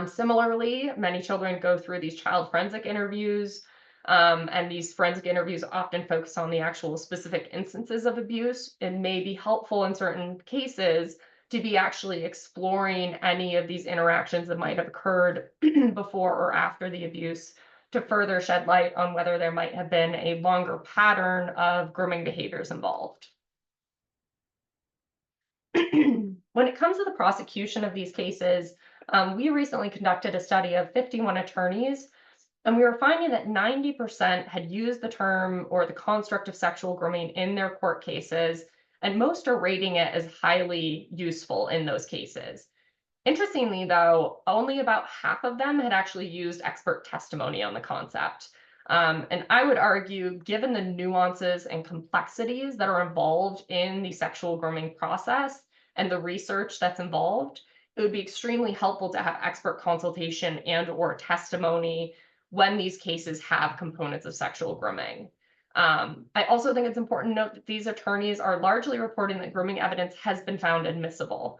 Similarly, many children go through these child forensic interviews, and these forensic interviews often focus on the actual specific instances of abuse. It may be helpful in certain cases to be actually exploring any of these interactions that might have occurred before or after the abuse to further shed light on whether there might have been a longer pattern of grooming behaviors involved. When it comes to the prosecution of these cases, we recently conducted a study of 51 attorneys, and we were finding that 90% had used the term or the construct of sexual grooming in their court cases, and most are rating it as highly useful in those cases. Interestingly, though, only about half of them had actually used expert testimony on the concept. And I would argue, given the nuances and complexities that are involved in the sexual grooming process and the research that's involved, it would be extremely helpful to have expert consultation and/or testimony when these cases have components of sexual grooming. I also think it's important to note that these attorneys are largely reporting that grooming evidence has been found admissible.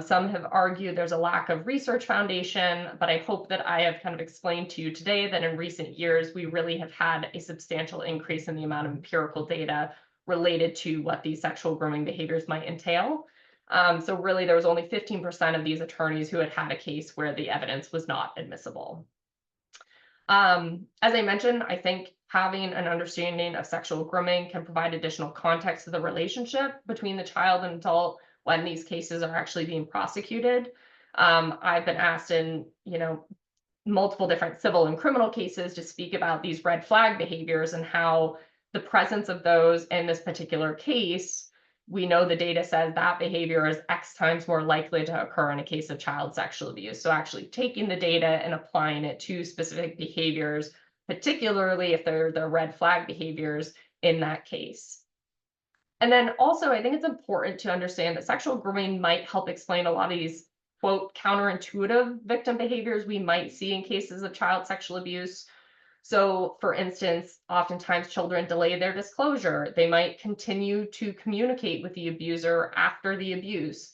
Some have argued there's a lack of research foundation, but I hope that I have kind of explained to you today that in recent years, we really have had a substantial increase in the amount of empirical data related to what these sexual grooming behaviors might entail. So really, there was only 15% of these attorneys who had had a case where the evidence was not admissible. As I mentioned, I think having an understanding of sexual grooming can provide additional context to the relationship between the child and adult when these cases are actually being prosecuted. I've been asked in, multiple different civil and criminal cases to speak about these red flag behaviors and how the presence of those in this particular case, we know the data says that behavior is X times more likely to occur in a case of child sexual abuse. So actually taking the data and applying it to specific behaviors, particularly if they're the red flag behaviors in that case. And then also, I think it's important to understand that sexual grooming might help explain a lot of these, quote, counterintuitive victim behaviors we might see in cases of child sexual abuse. So, for instance, oftentimes children delay their disclosure. They might continue to communicate with the abuser after the abuse.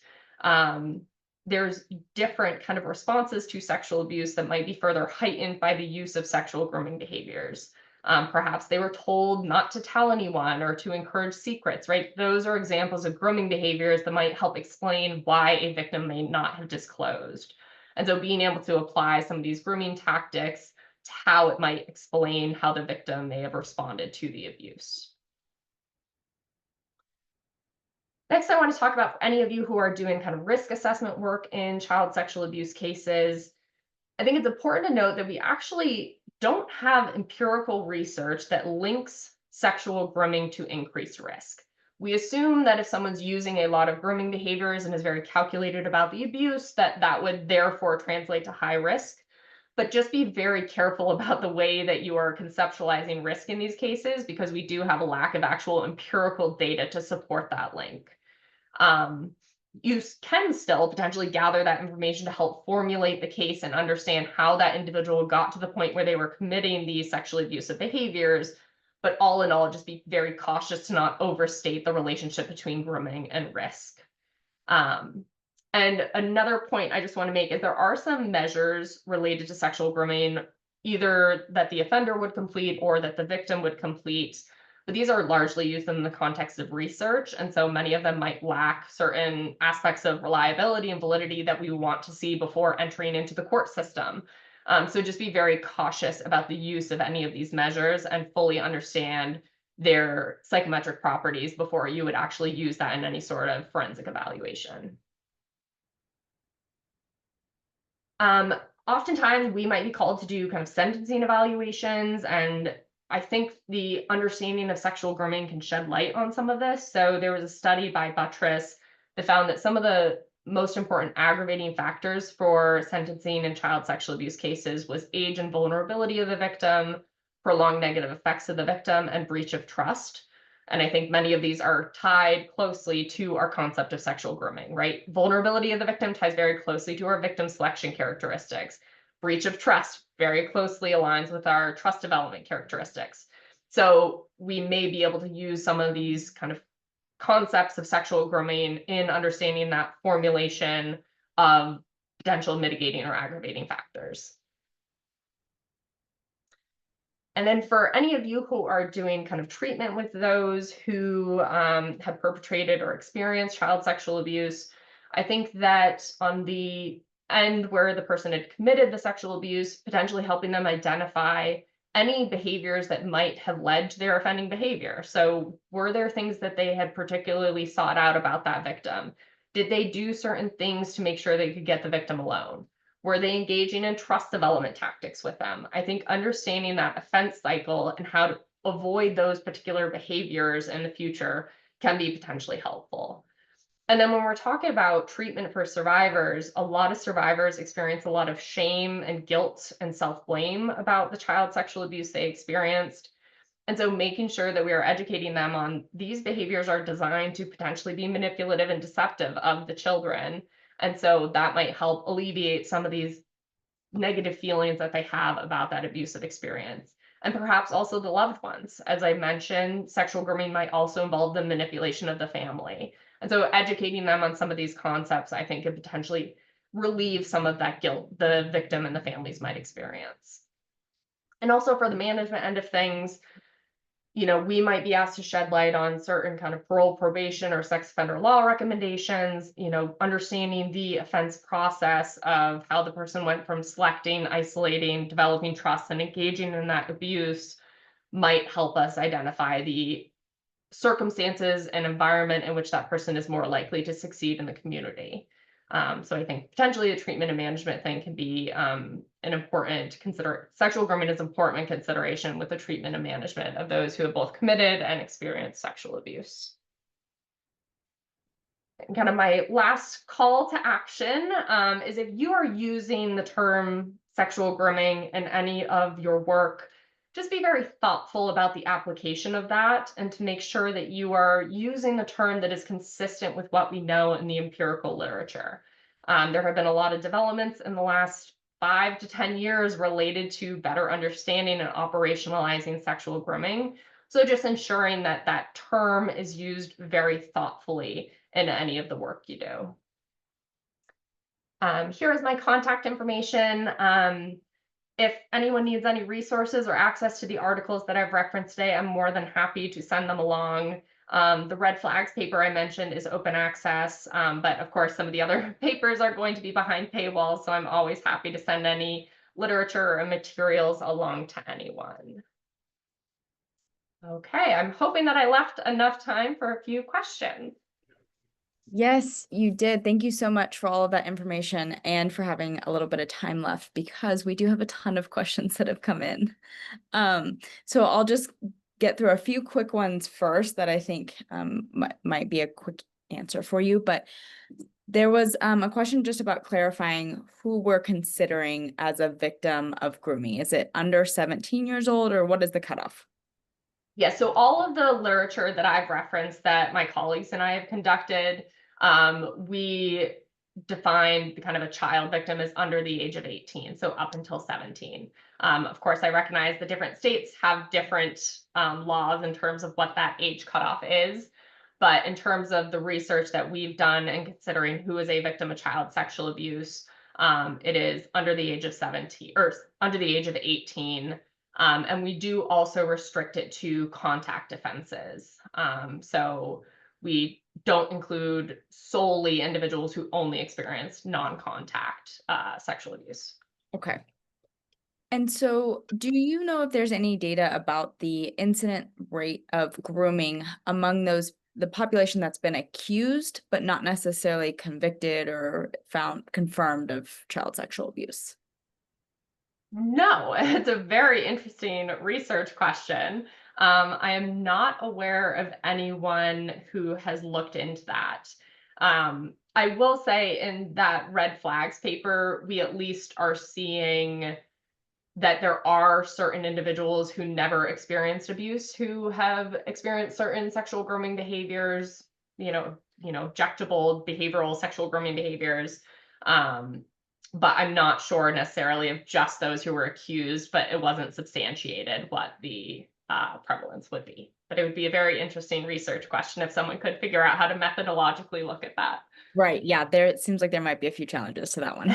There's different kind of responses to sexual abuse that might be further heightened by the use of sexual grooming behaviors. Perhaps they were told not to tell anyone or to encourage secrets, right? Those are examples of grooming behaviors that might help explain why a victim may not have disclosed. And so being able to apply some of these grooming tactics to how it might explain how the victim may have responded to the abuse. Next, I want to talk about for any of you who are doing kind of risk assessment work in child sexual abuse cases. I think it's important to note that we actually don't have empirical research that links sexual grooming to increased risk. We assume that if someone's using a lot of grooming behaviors and is very calculated about the abuse, that would therefore translate to high risk. But just be very careful about the way that you are conceptualizing risk in these cases, because we do have a lack of actual empirical data to support that link. You can still potentially gather that information to help formulate the case and understand how that individual got to the point where they were committing these sexually abusive behaviors. But all in all, just be very cautious to not overstate the relationship between grooming and risk. And another point I just want to make is there are some measures related to sexual grooming, either that the offender would complete or that the victim would complete. But these are largely used in the context of research, and so many of them might lack certain aspects of reliability and validity that we want to see before entering into the court system. So just be very cautious about the use of any of these measures and fully understand their psychometric properties before you would actually use that in any sort of forensic evaluation. Oftentimes we might be called to do kind of sentencing evaluations, and I think the understanding of sexual grooming can shed light on some of this. So there was a study by Buttress that found that some of the most important aggravating factors for sentencing in child sexual abuse cases was age and vulnerability of the victim, prolonged negative effects of the victim, and breach of trust. And I think many of these are tied closely to our concept of sexual grooming, right? Vulnerability of the victim ties very closely to our victim selection characteristics. Breach of trust very closely aligns with our trust development characteristics. So we may be able to use some of these kind of concepts of sexual grooming in understanding that formulation of potential mitigating or aggravating factors. And then for any of you who are doing kind of treatment with those who have perpetrated or experienced child sexual abuse, I think that on the end where the person had committed the sexual abuse, potentially helping them identify any behaviors that might have led to their offending behavior. So were there things that they had particularly sought out about that victim? Did they do certain things to make sure they could get the victim alone? Were they engaging in trust development tactics with them? I think understanding that offense cycle and how to avoid those particular behaviors in the future can be potentially helpful. And then when we're talking about treatment for survivors, a lot of survivors experience a lot of shame and guilt and self-blame about the child sexual abuse they experienced. And so making sure that we are educating them on these behaviors are designed to potentially be manipulative and deceptive of the children. And so that might help alleviate some of these negative feelings that they have about that abusive experience. And perhaps also the loved ones. As I mentioned, sexual grooming might also involve the manipulation of the family. And so educating them on some of these concepts, I think, could potentially relieve some of that guilt the victim and the families might experience. And also for the management end of things, we might be asked to shed light on certain kind of parole, probation, or sex offender law recommendations, understanding the offense process of how the person went from selecting, isolating, developing trust, and engaging in that abuse might help us identify the circumstances and environment in which that person is more likely to succeed in the community. So I think potentially a treatment and management thing can be an important sexual grooming is important consideration with the treatment and management of those who have both committed and experienced sexual abuse. And kind of my last call to action is if you are using the term sexual grooming in any of your work, just be very thoughtful about the application of that and to make sure that you are using the term that is consistent with what we know in the empirical literature. There have been a lot of developments in the last 5 to 10 years related to better understanding and operationalizing sexual grooming. So just ensuring that that term is used very thoughtfully in any of the work you do. Here is my contact information. If anyone needs any resources or access to the articles that I've referenced today, I'm more than happy to send them along. The red flags paper I mentioned is open access, but of course some of the other papers are going to be behind paywalls, so I'm always happy to send any literature or materials along to anyone. Okay, I'm hoping that I left enough time for a few questions. Yes, you did. Thank you so much for all of that information and for having a little bit of time left because we do have a ton of questions that have come in. So I'll just get through a few quick ones first that I think might be a quick answer for you. But there was a question just about clarifying who we're considering as a victim of grooming. Is it under 17 years old or what is the cutoff? Yeah, so all of the literature that I've referenced that my colleagues and I have conducted, we define the kind of a child victim as under the age of 18, so up until 17. Of course, I recognize the different states have different laws in terms of what that age cutoff is. But in terms of the research that we've done and considering who is a victim of child sexual abuse, it is under the age of 17 or under the age of 18. And we do also restrict it to contact offenses. So we don't include solely individuals who only experienced non-contact sexual abuse. Okay. And so, do you know if there's any data about the incident rate of grooming among the population that's been accused, but not necessarily convicted or found confirmed of child sexual abuse? No, it's a very interesting research question. I am not aware of anyone who has looked into that. I will say in that red flags paper, we at least are seeing that there are certain individuals who never experienced abuse who have experienced certain sexual grooming behaviors, objectable behavioral sexual grooming behaviors. But I'm not sure necessarily of just those who were accused, but it wasn't substantiated what the prevalence would be. But it would be a very interesting research question if someone could figure out how to methodologically look at that. Right. Yeah, it seems like there might be a few challenges to that one.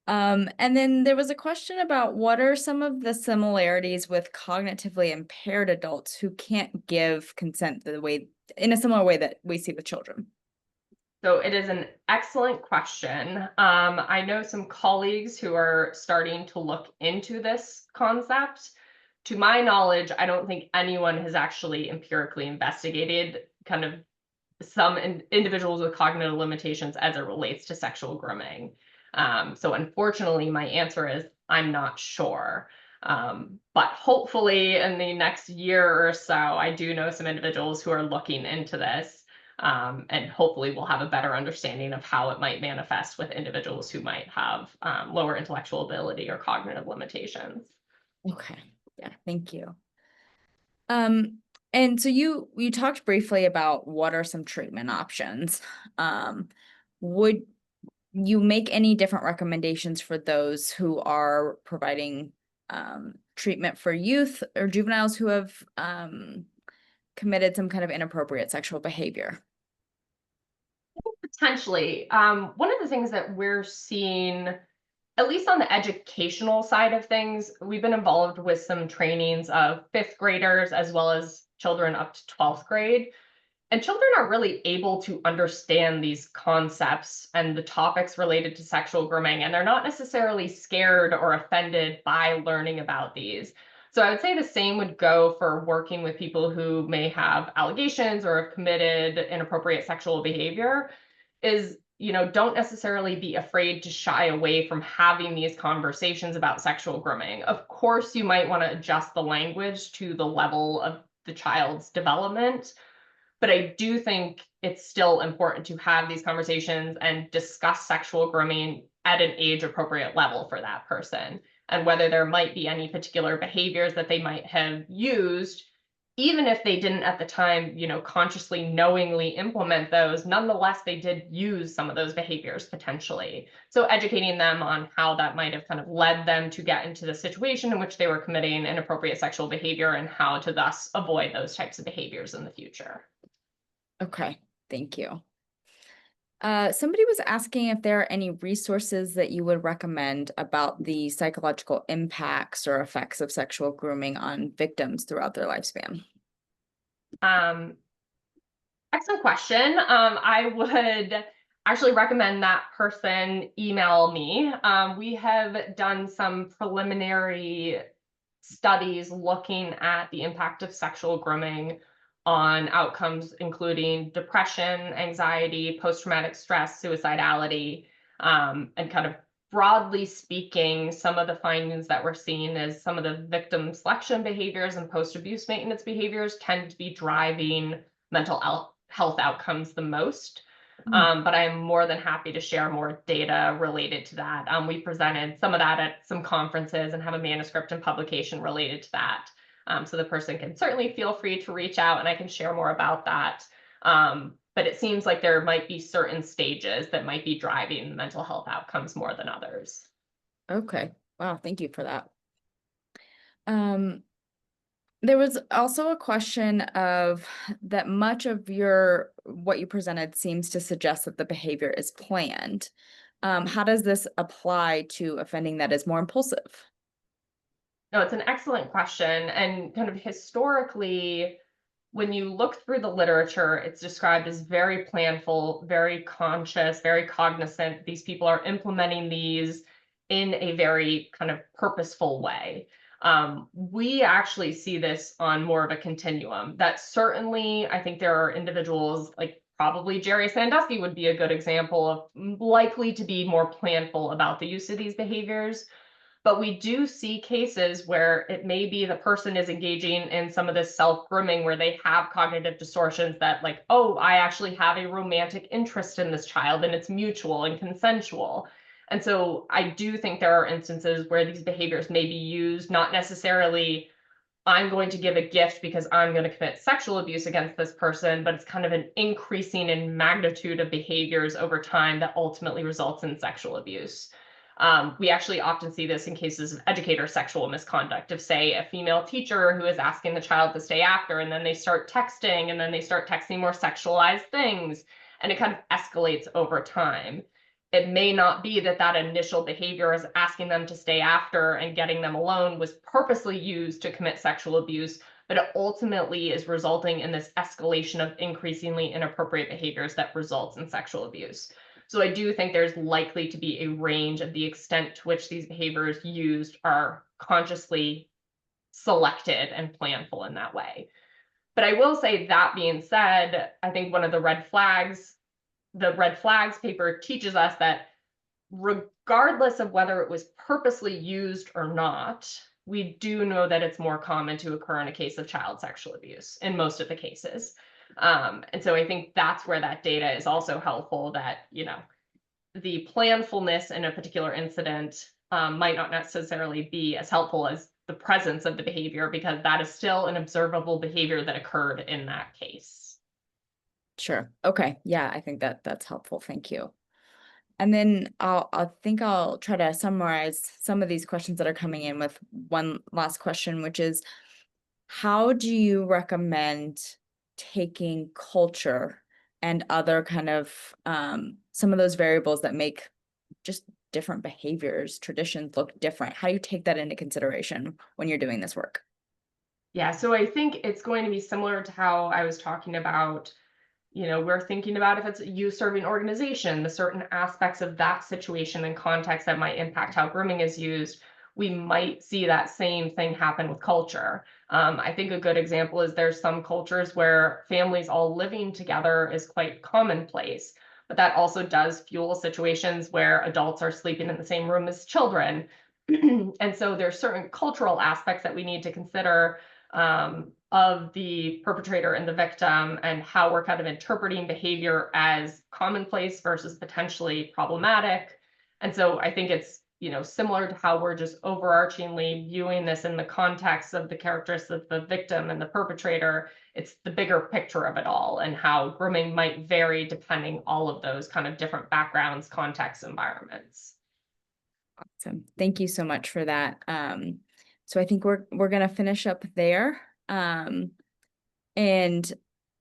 And then there was a question about what are some of the similarities with cognitively impaired adults who can't give consent in a similar way that we see with children? So it is an excellent question. I know some colleagues who are starting to look into this concept. To my knowledge, I don't think anyone has actually empirically investigated kind of some individuals with cognitive limitations as it relates to sexual grooming. So unfortunately, my answer is I'm not sure. But hopefully in the next year or so, I do know some individuals who are looking into this. And hopefully we'll have a better understanding of how it might manifest with individuals who might have lower intellectual ability or cognitive limitations. Okay. Yeah, thank you. And so you talked briefly about what are some treatment options. Would you make any different recommendations for those who are providing treatment for youth or juveniles who have committed some kind of inappropriate sexual behavior? Potentially. One of the things that we're seeing, at least on the educational side of things, we've been involved with some trainings of fifth graders as well as children up to 12th grade. And children are really able to understand these concepts and the topics related to sexual grooming, and they're not necessarily scared or offended by learning about these. So I would say the same would go for working with people who may have allegations or have committed inappropriate sexual behavior is, don't necessarily be afraid to shy away from having these conversations about sexual grooming. Of course, you might want to adjust the language to the level of the child's development, but I do think it's still important to have these conversations and discuss sexual grooming at an age appropriate level for that person, and whether there might be any particular behaviors that they might have used, even if they didn't at the time, consciously, knowingly implement those, nonetheless, they did use some of those behaviors potentially. So educating them on how that might have kind of led them to get into the situation in which they were committing inappropriate sexual behavior and how to thus avoid those types of behaviors in the future. Okay, thank you. Somebody was asking if there are any resources that you would recommend about the psychological impacts or effects of sexual grooming on victims throughout their lifespan. Excellent question. I would actually recommend that person email me. We have done some preliminary studies looking at the impact of sexual grooming on outcomes, including depression, anxiety, post-traumatic stress, suicidality, and kind of broadly speaking, some of the findings that we're seeing is some of the victim selection behaviors and post-abuse maintenance behaviors tend to be driving mental health outcomes the most. But I'm more than happy to share more data related to that. We presented some of that at some conferences and have a manuscript and publication related to that. So the person can certainly feel free to reach out and I can share more about that. But it seems like there might be certain stages that might be driving mental health outcomes more than others. Okay. Wow. Thank you for that. There was also a question of that much of what you presented seems to suggest that the behavior is planned. How does this apply to offending that is more impulsive? No, it's an excellent question. And kind of historically, when you look through the literature, it's described as very planful, very conscious, very cognizant. These people are implementing these in a very kind of purposeful way. We actually see this on more of a continuum. That certainly, I think there are individuals like probably Jerry Sandusky would be a good example of likely to be more planful about the use of these behaviors. But we do see cases where it may be the person is engaging in some of this self-grooming where they have cognitive distortions that like, oh, I actually have a romantic interest in this child and it's mutual and consensual. And so I do think there are instances where these behaviors may be used, not necessarily I'm going to give a gift because I'm going to commit sexual abuse against this person, but it's kind of an increasing in magnitude of behaviors over time that ultimately results in sexual abuse. We actually often see this in cases of educator sexual misconduct of, say, a female teacher who is asking the child to stay after, and then they start texting, and then they start texting more sexualized things, and it kind of escalates over time. It may not be that that initial behavior is asking them to stay after and getting them alone was purposely used to commit sexual abuse, but it ultimately is resulting in this escalation of increasingly inappropriate behaviors that results in sexual abuse. So I do think there's likely to be a range of the extent to which these behaviors used are consciously selected and planful in that way. But I will say, that being said, I think one of the red flags paper teaches us that regardless of whether it was purposely used or not, we do know that it's more common to occur in a case of child sexual abuse in most of the cases. And so I think that's where that data is also helpful, that, you know, the planfulness in a particular incident might not necessarily be as helpful as the presence of the behavior, because that is still an observable behavior that occurred in that case. Sure. Okay. Yeah, I think that's helpful. Thank you. And then I'll try to summarize some of these questions that are coming in with one last question, which is, how do you recommend taking culture and other kind of some of those variables that make just different behaviors, traditions look different? How do you take that into consideration when you're doing this work? Yeah, so I think it's going to be similar to how I was talking about, you know, we're thinking about if it's a youth serving organization, the certain aspects of that situation and context that might impact how grooming is used. We might see that same thing happen with culture. I think a good example is there's some cultures where families all living together is quite commonplace, but that also does fuel situations where adults are sleeping in the same room as children. And so there's certain cultural aspects that we need to consider of the perpetrator and the victim, and how we're kind of interpreting behavior as commonplace versus potentially problematic. And so I think it's, you know, similar to how we're just overarchingly viewing this in the context of the characteristics of the victim and the perpetrator. It's the bigger picture of it all, and how grooming might vary depending all of those kind of different backgrounds, contexts, environments. Awesome. Thank you so much for that. So I think we're gonna finish up there. And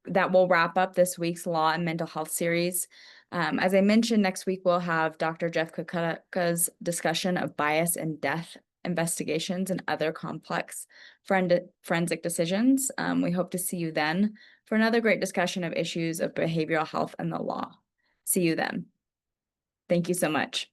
that will wrap up this week's Law and Mental Health series. As I mentioned, next week we'll have Dr. Jeff Kukuta's discussion of bias in death investigations and other complex forensic decisions. We hope to see you then for another great discussion of issues of behavioral health and the law. See you then. Thank you so much.